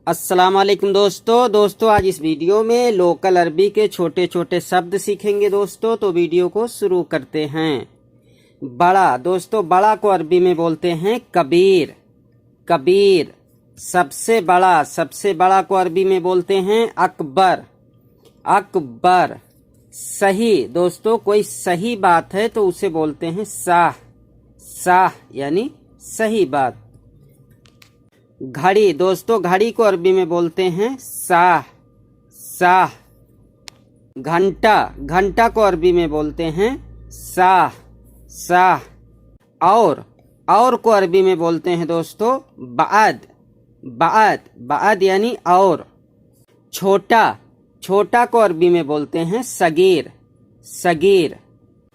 अस्सलाम वालेकुम दोस्तों आज इस वीडियो में लोकल अरबी के छोटे छोटे शब्द सीखेंगे दोस्तों। तो वीडियो को शुरू करते हैं। बड़ा दोस्तों, बड़ा को अरबी में बोलते हैं कबीर। कबीर सबसे बड़ा को अरबी में बोलते हैं अकबर। अकबर सही दोस्तों, कोई सही बात है तो उसे बोलते हैं साह। साह यानी सही बात। घड़ी दोस्तों, घड़ी को अरबी में बोलते हैं साह। साह। घंटा, घंटा को अरबी में बोलते हैं साह। साह। और को अरबी में बोलते हैं दोस्तों बाद। बाद। बाद यानी और। छोटा, छोटा को अरबी में बोलते हैं सगीर। सगीर।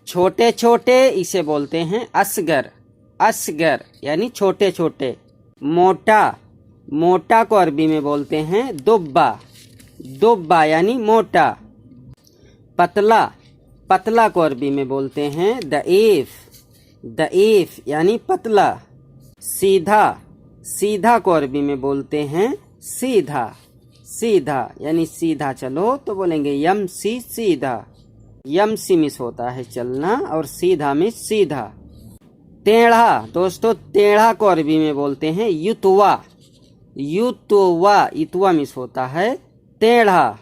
छोटे छोटे इसे बोलते हैं असगर। असगर यानी छोटे छोटे। मोटा, मोटा को अरबी में बोलते हैं दुब्बा। दुब्बा यानी मोटा। पतला, पतला को अरबी में बोलते हैं दईफ। दईफ यानी पतला। सीधा, सीधा को अरबी में बोलते हैं सीधा। सीधा यानी सीधा चलो तो बोलेंगे यमसी सीधा। यमसी मिस होता है चलना और सीधा मिस सीधा। टेढ़ा दोस्तों, टेढ़ा को अरबी में बोलते हैं युतवा। युतवा, इतवा मिस होता है टेढ़ा।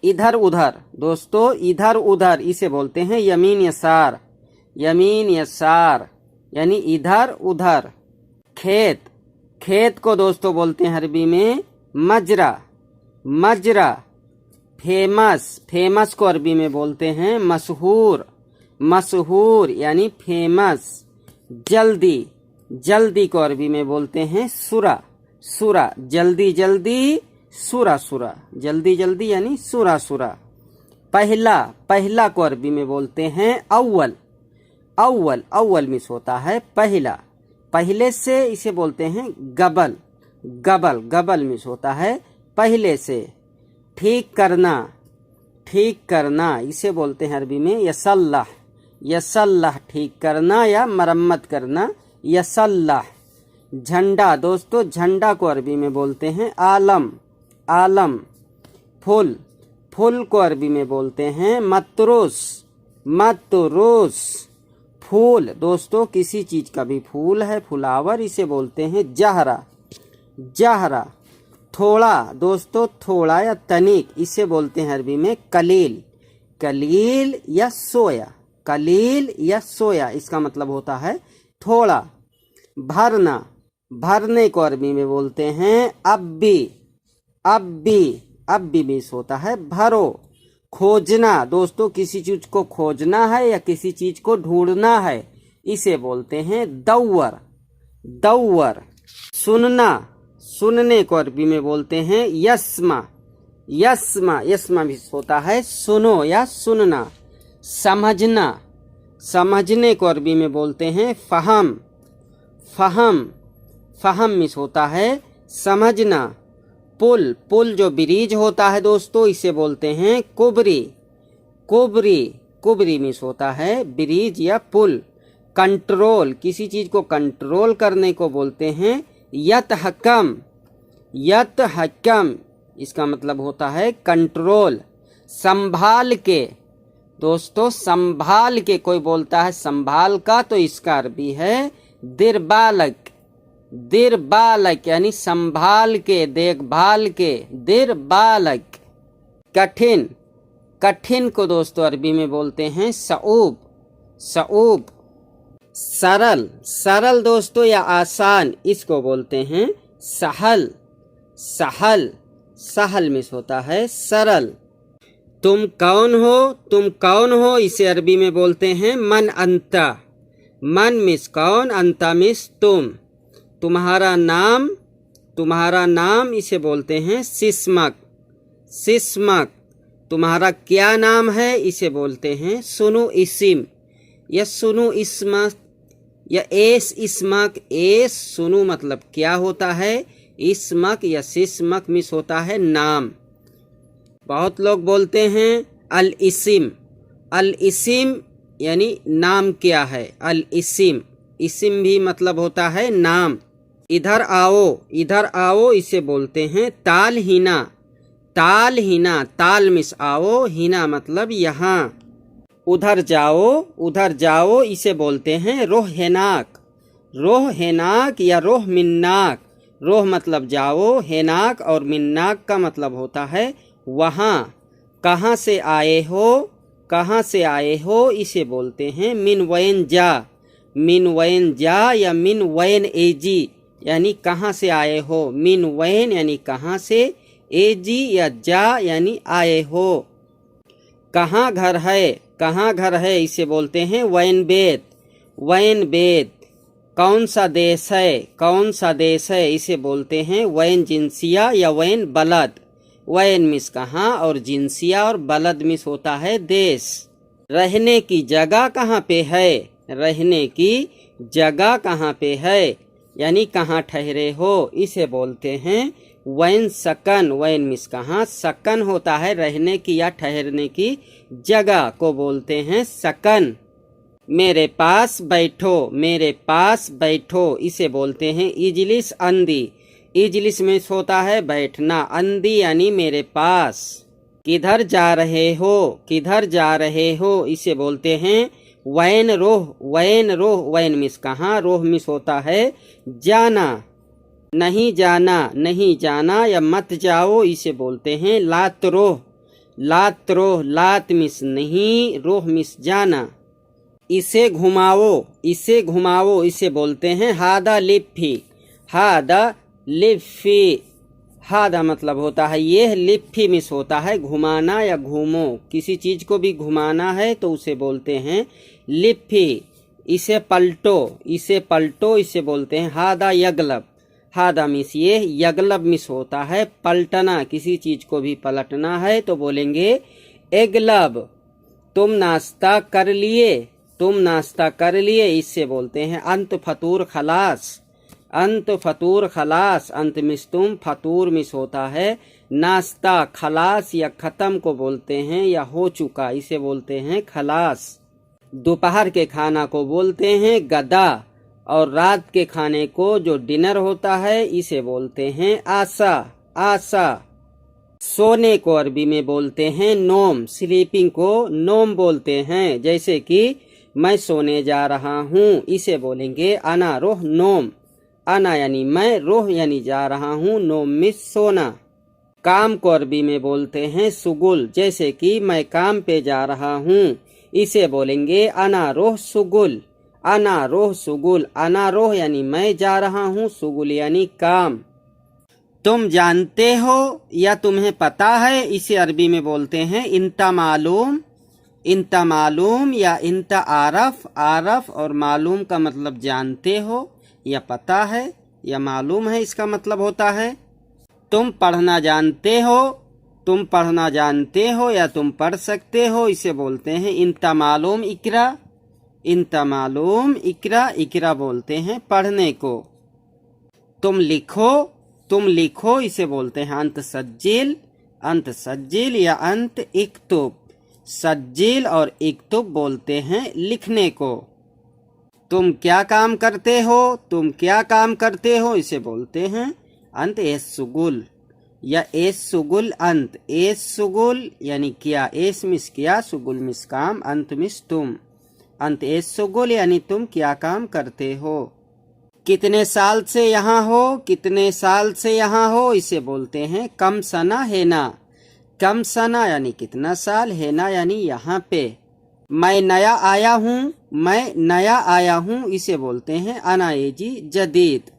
इधर उधर दोस्तों, इधर उधर इसे बोलते हैं यमीन यसार। यमीन यसार यानी इधर उधर। खेत, खेत को दोस्तों बोलते हैं अरबी में मजरा। मजरा। फेमस, फेमस को अरबी में बोलते हैं मशहूर। मशहूर यानी फेमस। जल्दी, जल्दी को अरबी में बोलते हैं सुरा। सुरा जल्दी जल्दी, सुरा सुरा। जल्दी जल्दी यानी सुरा सुरा। पहला, पहला को अरबी में बोलते हैं अव्वल। अव्वल, अव्वल मिस होता है पहला। पहले से इसे बोलते हैं गबल। गबल, गबल मिस होता है पहले से। ठीक करना, ठीक करना इसे बोलते हैं अरबी में यसल्लाह। यसल्लाह ठीक करना या मरम्मत करना, यसल्लाह। झंडा दोस्तों, झंडा को अरबी में बोलते हैं आलम। आलम। फूल, फूल को अरबी में बोलते हैं मतरूस। मतरूस। फूल दोस्तों, किसी चीज का भी फूल है, फुलावर, इसे बोलते हैं जहरा। जहरा। थोड़ा दोस्तों, थोड़ा या तनिक इसे बोलते हैं अरबी में कलील। कलील या सोया। कलील या सोया इसका मतलब होता है थोड़ा। भरना, भरने को अरबी में बोलते हैं अब्बी। अब्बी, अब्बी मिस होता है भरो। खोजना दोस्तों, किसी चीज को खोजना है या किसी चीज को ढूंढना है, इसे बोलते हैं दौवर। दौवर। सुनना, सुनने को अरबी में बोलते हैं यस्मा। यस्मा, यस्मा मिस होता है सुनो या सुनना। समझना, समझने को अरबी में बोलते हैं फहम। फहम, फहम मिस होता है समझना। पुल, पुल जो ब्रिज होता है दोस्तों इसे बोलते हैं कुबरी। कुबरी, कुबरी मिस होता है ब्रिज या पुल। कंट्रोल, किसी चीज को कंट्रोल करने को बोलते हैं यतहकम। यतहकम इसका मतलब होता है कंट्रोल। संभाल के दोस्तों, संभाल के कोई बोलता है संभाल का तो इसका अरबी है दिरबालक। दिरबालक यानी संभाल के, देखभाल के, दिरबालक। कठिन, कठिन को दोस्तों अरबी में बोलते हैं सऊब। सऊब। सरल, सरल दोस्तों या आसान इसको बोलते हैं सहल। सहल, सहल मिस होता है सरल। तुम कौन हो, तुम कौन हो इसे अरबी में बोलते हैं मन अंता। मन मिस कौन, अंता मिस तुम। तुम्हारा नाम, तुम्हारा नाम इसे बोलते हैं सिस्मक। सिस्मक। तुम्हारा क्या नाम है इसे बोलते हैं सुनु इसिम या सुनु इस्मक या एस इस्मक। एस सुनु मतलब क्या होता है, इस्मक या सिस्मक मिस होता है नाम। बहुत लोग बोलते हैं अल इसिम। अल इसिम यानी नाम क्या है, अल इसिम। इसिम भी मतलब होता है नाम। इधर आओ, इधर आओ इसे बोलते हैं ताल हिना। ताल हिना, ताल मिस आओ, हिना मतलब यहाँ। उधर जाओ, उधर जाओ इसे बोलते हैं रोह हेनाक। रोह हेनाक या रोह मिन्नाक। रोह मतलब जाओ, हेनाक और मिन्नाक का मतलब होता है वहाँ। कहाँ से आए हो, कहाँ से आए हो इसे बोलते हैं मिन वैन जा। मिन वैन जा या मिन वैन एजी यानी कहाँ से आए हो। मिन वैन यानी कहाँ से, एजी या जा यानी आए हो। कहाँ घर है, कहाँ घर है इसे बोलते हैं वैन बेत। वैन बेत। कौन सा देश है, कौन सा देश है इसे बोलते हैं वैन जिनसिया या वैन बलद। वैन मिस कहाँ और जिनसिया और बलद मिस होता है देश। रहने की जगह कहाँ पे है, रहने की जगह कहाँ पे है यानी कहाँ ठहरे हो इसे बोलते हैं वैन सकन। वैन मिस कहाँ, सकन होता है रहने की या ठहरने की जगह को बोलते हैं सकन। मेरे पास बैठो, मेरे पास बैठो इसे बोलते हैं इजलिस अंदी। इजलिस में होता है बैठना, अंदी यानी मेरे पास। किधर जा रहे हो, किधर जा रहे हो इसे बोलते हैं वैन रोह। वैन रोह, वैन मिस कहाँ, रोह मिस होता है जाना। नहीं जाना, नहीं जाना या मत जाओ इसे बोलते हैं लात रोह। लात रोह, लात मिस नहीं, रोह मिस जाना। इसे घुमाओ, इसे घुमाओ इसे बोलते हैं हादा लिफ्फी। हादा लिफ्फी, हादा मतलब होता है ये, लिफ्फी मिस होता है घुमाना या घूमो। किसी चीज को भी घुमाना है तो उसे बोलते हैं लिफ्फी। इसे पलटो, इसे पलटो इसे बोलते हैं हादा यगलब। हादा मिस ये, यगलब मिस होता है पलटना। किसी चीज को भी पलटना है तो बोलेंगे एगलब। तुम नाश्ता कर लिए, तुम नाश्ता कर लिए इससे बोलते हैं अंत फतूर खलास। अंत फतूर खलास, अंत मिस तुम, फतूर मिस होता है नाश्ता। खलास या खत्म को बोलते हैं या हो चुका इसे बोलते हैं खलास। दोपहर के खाना को बोलते हैं गदा और रात के खाने को जो डिनर होता है इसे बोलते हैं आशा। आशा। सोने को अरबी में बोलते हैं नोम। स्लीपिंग को नोम बोलते हैं। जैसे कि मैं सोने जा रहा हूँ इसे बोलेंगे अना रोह नोम। अना यानी मैं, रोह यानी जा रहा हूँ, नोम मिस सोना। काम को अरबी में बोलते हैं सुगुल। जैसे कि मैं काम पे जा रहा हूँ इसे बोलेंगे अना रोह सुगुल। अना रोह सुगुल। अना रोह यानी मैं जा रहा हूँ, सुगुल यानी काम। तुम जानते हो या तुम्हें पता है इसे अरबी में बोलते हैं इंता मालूम। इंता मालूम या इंता आरफ। आरफ और मालूम का मतलब जानते हो या पता है या मालूम है इसका मतलब होता है। तुम पढ़ना जानते हो, तुम पढ़ना जानते हो या तुम पढ़ सकते हो इसे बोलते हैं इंता मालूम इकरा। इंता मालूम इकरा। इकरा बोलते हैं पढ़ने को। तुम लिखो, तुम लिखो इसे बोलते हैं अंत सज्जिल। अंत सज्जिल या अंत इक्तुब। सज्जिल और इक्तुब बोलते हैं लिखने को। तुम क्या काम करते हो, तुम क्या काम करते हो इसे बोलते हैं अंत एस सुगुल या एस सुगुल अंत। एस सुगुल यानी क्या, एस मिस क्या, सुगुल मिस काम, अंत मिस तुम। अंत एस सुगुल यानी तुम क्या काम करते हो। कितने साल से यहाँ हो, कितने साल से यहाँ हो इसे बोलते हैं कम सना है ना। कम सना यानी कितना साल, है ना यानी यहाँ पे। मैं नया आया हूँ, मैं नया आया हूँ इसे बोलते हैं अनाएजी जदीद।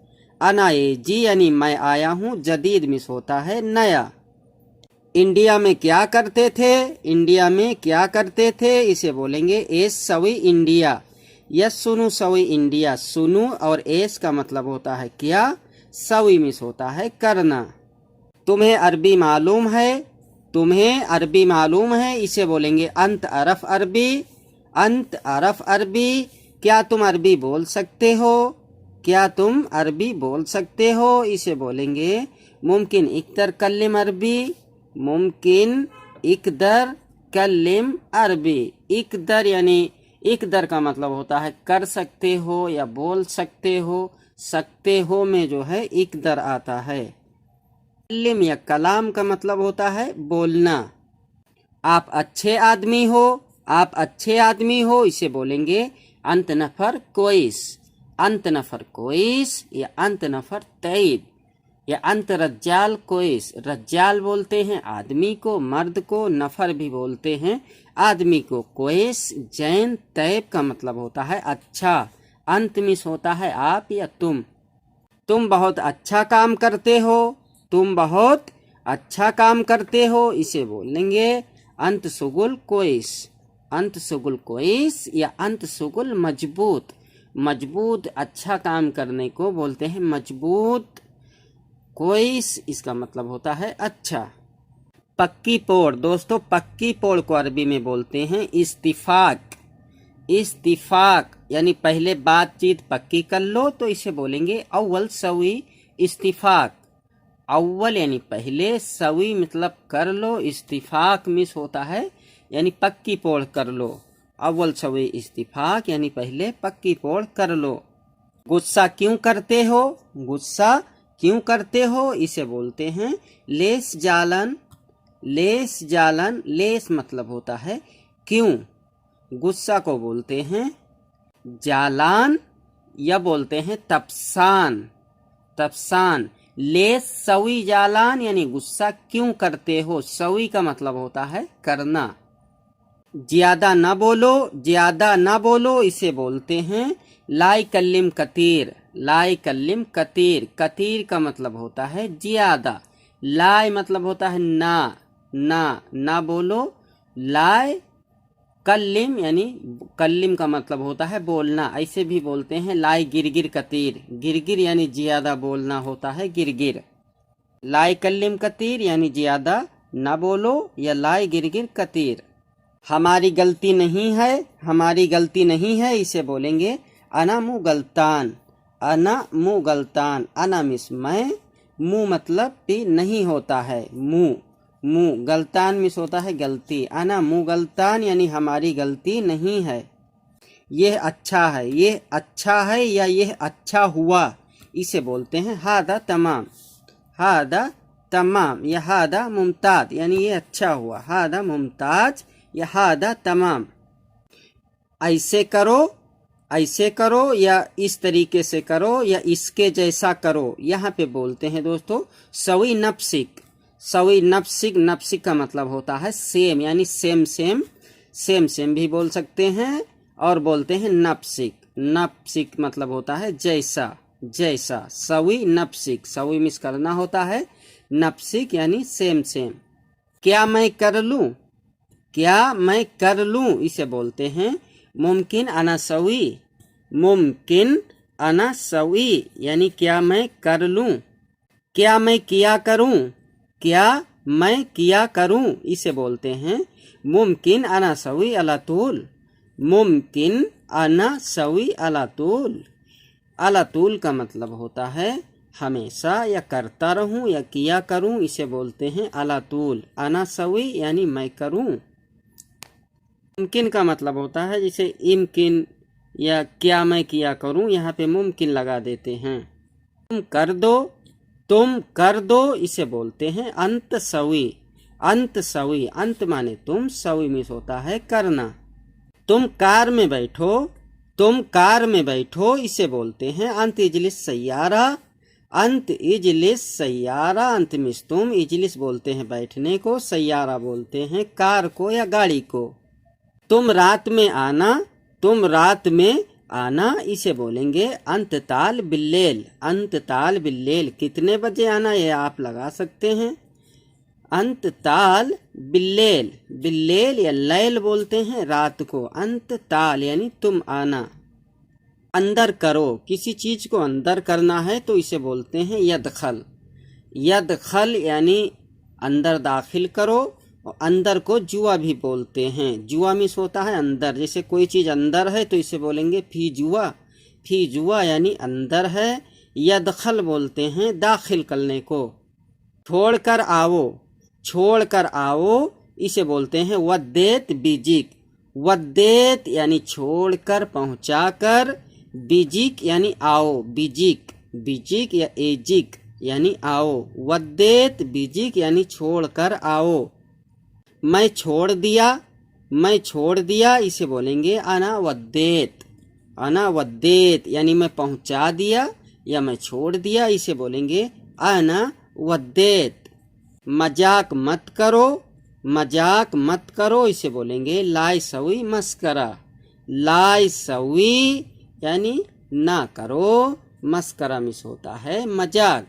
अनाएजी यानी मैं आया हूँ, जदीद मिस होता है नया। इंडिया में क्या करते थे, इंडिया में क्या करते थे इसे बोलेंगे एस सवी इंडिया। यस सुनु सवी इंडिया। सुनु और एस का मतलब होता है क्या, सवी मिस होता है करना। तुम्हें अरबी मालूम है, तुम्हें अरबी मालूम है इसे बोलेंगे अंत अरफ अरबी। अंत अरफ अरबी। क्या तुम अरबी बोल सकते हो, क्या तुम अरबी बोल सकते हो इसे बोलेंगे मुमकिन इकदर कल्लिम अरबी। मुमकिन इकदर कल्लिम अरबी। इकदर यानी इकदर का मतलब होता है कर सकते हो या बोल सकते हो। सकते हो में जो है इकदर आता है। कल्लिम या कलाम का मतलब होता है बोलना। आप अच्छे आदमी हो, आप अच्छे आदमी हो, इसे बोलेंगे अंत नफर कोइस, अंत नफर कोइस या अंत नफर तैब या अंत रज्जाल कोइस। रज्जाल बोलते हैं आदमी को, मर्द को, नफर भी बोलते हैं आदमी को। कोइस जैन, तैब का मतलब होता है अच्छा। अंत मिस होता है आप या तुम। तुम बहुत अच्छा काम करते हो, तुम बहुत अच्छा काम करते हो, इसे बोलेंगे अंत सुगुल कोइस, अंत सुगुल कोइस या अंत सुगुल मजबूत। मजबूत अच्छा काम करने को बोलते हैं मजबूत कोइस, इसका मतलब होता है अच्छा। पक्की पोड़ दोस्तों, पक्की पोड़ को अरबी में बोलते हैं इस्तिफाक। इस्तिफाक यानी पहले बातचीत पक्की कर लो तो इसे बोलेंगे अव्वल सवी इस्तिफाक। अव्वल यानी पहले, सवी मतलब कर लो, इस्तिफाक मिस होता है यानी पक्की पोड़ कर लो। अव्वल सवी इस्तिफाक यानी पहले पक्की पोड़ कर लो। गुस्सा क्यों करते हो, गुस्सा क्यों करते हो, इसे बोलते हैं लेस जालन। लेस जालन, लेस मतलब होता है क्यों, गुस्सा को बोलते हैं जालान या बोलते हैं तपसान। तपसान। लेस सवी जालान यानी गुस्सा क्यों करते हो, सवी का मतलब होता है करना। ज्यादा ना बोलो, ज्यादा ना बोलो, इसे बोलते हैं लाई कल्लिम कतीर। लाई कल्लिम कतीर, कतीर का मतलब होता है ज्यादा। लाई मतलब होता है ना, ना ना बोलो। लाई कल्लिम यानी कल्लिम का मतलब होता है बोलना, ऐसे भी बोलते हैं लाई गिरगिर कतीर। गिरगिर यानी ज्यादा बोलना होता है गिरगिर। लाई कल्लिम कतीर यानी ज्यादा ना बोलो या लाई गिरगिर कतीर। हमारी गलती नहीं है, हमारी गलती नहीं है, इसे बोलेंगे अना मुँह गलतान। अना मुँह गलतान, अना मिस मैं, मुँह मतलब भी नहीं होता है मुँह, मुँह गलतान मिस होता है गलती। अना मुँह गलतान यानी हमारी गलती नहीं है। यह अच्छा है, यह अच्छा है या यह अच्छा हुआ, इसे बोलते हैं हादा तमाम। हादा तमाम या हादा मुमताज यानी ये अच्छा हुआ। हादा मुमताज या हादा तमाम। ऐसे करो, ऐसे करो या इस तरीके से करो या इसके जैसा करो, यहाँ पे बोलते हैं दोस्तों सवी नफ्सिक। सवी नफ्सिक, नफ्सिक का मतलब होता है सेम यानी सेम सेम। सेम सेम भी बोल सकते हैं और बोलते हैं नफ्सिक। नफ्सिक मतलब होता है जैसा, जैसा। सवी नफ्सिक, सवी मिस करना होता है, नफ्सिक यानी सेम सेम। क्या मैं कर लूँ, क्या मैं कर लूँ, इसे बोलते हैं मुमकिन अना सवी। मुमकिन अना सवी यानी क्या मैं कर लूँ। क्या मैं किया करूँ, क्या मैं किया करूँ, इसे बोलते हैं मुमकिन अना सवी अला तूल। मुमकिन अना सवी अला तूल। अला तूल का मतलब होता है हमेशा या करता रहूं या किया करूं, इसे बोलते हैं अला तूल। अना सवी यानी मैं करूं। मुमकिन का मतलब होता है जैसे इम्किन या क्या मैं किया करूं, यहाँ पे मुमकिन लगा देते हैं। तुम कर दो, तुम कर दो, इसे बोलते हैं अंत सवी। अंत सवी, अंत माने तुम, सवी मिस होता है करना। तुम कार में बैठो, तुम कार में बैठो, इसे बोलते हैं अंत इजलिस सैयारा। अंत इजलिस सैयारा, अंत मिस तुम, इजलिस बोलते हैं बैठने को, सैयारा बोलते हैं कार को या गाड़ी को। तुम रात में आना, तुम रात में आना, इसे बोलेंगे अंत ताल बिल्लेल। अंत ताल बिल्लेल, कितने बजे आना ये आप लगा सकते हैं। अंत ताल बिल्लेल, बिल्लेल या लैल बोलते हैं रात को। अंत ताल यानी तुम आना। अंदर करो, किसी चीज को अंदर करना है तो इसे बोलते हैं यदखल। यदखल यानी अंदर दाखिल करो। और अंदर को जुआ भी बोलते हैं, जुआ मिस होता है अंदर। जैसे कोई चीज अंदर है तो इसे बोलेंगे फी जुआ। फी जुआ यानी अंदर है। यदखल बोलते हैं दाखिल करने को। छोड़ कर आओ, छोड़ कर आओ, इसे बोलते हैं वद्देत बीजिक। वद्देत यानी छोड़कर, पहुंचाकर, बिजिक यानी आओ, बिजिक, बिजिक या एजिक यानी आओ। वद्देत बिजिक यानी छोड़कर आओ। मैं छोड़ दिया, मैं छोड़ दिया, इसे बोलेंगे अना वद्देत। अना वद्देत यानी मैं पहुंचा दिया या मैं छोड़ दिया, इसे बोलेंगे अना वद्देत। मजाक मत करो, मजाक मत करो, इसे बोलेंगे लाई सवी मस्करा। लाई सवी यानी ना करो, मस्करा मिस होता है मजाक।